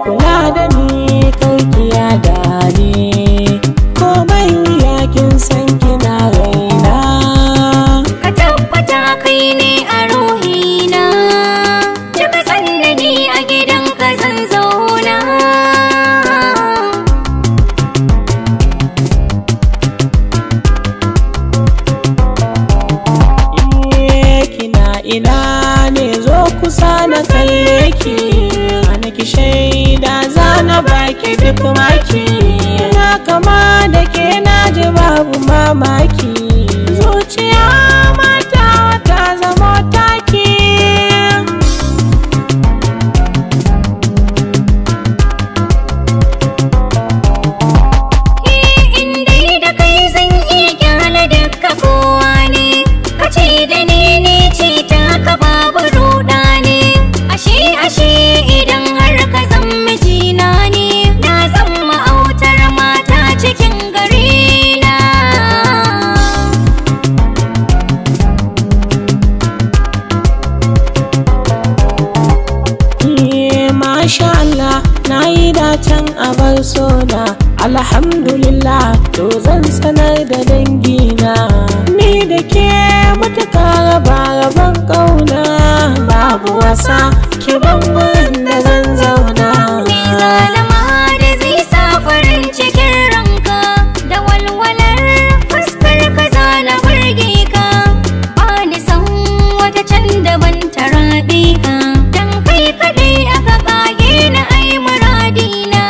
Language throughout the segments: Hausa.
kula da ni karkiya da ni komai wuya kin san kina raina ka tabbata kai ne a ruhina daga sannani a gidan ka zan zauna kina ina ne zo kusa na kalle ki ki shaida zana baki duk maki na kama da ke na ji babu mamaki zuciya mata ta zama taki indai da kai zan iya kyale duka kowa ne kace da ni ne ce ta ka babu ruɗa ne ashe idan ka zan mijina ne na zan ma'autar mata cikin gari na masha Allah na yi dacen abar sona alhamdulillah to zan sanar da dangina ni da ke matuka raban kauna babu wasa ki ban wurin da zan zauna ni zalama da zai sa farin cikin ranka da walwalar fuskar ka zana burge ka ba ni san wata can daban ta raɗe ka dan kai kaɗai aka ƙage na ai muradina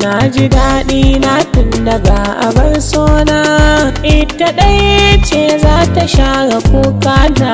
na ji daɗi na tun daga abar sona ita ɗaya ce za ta share kuka na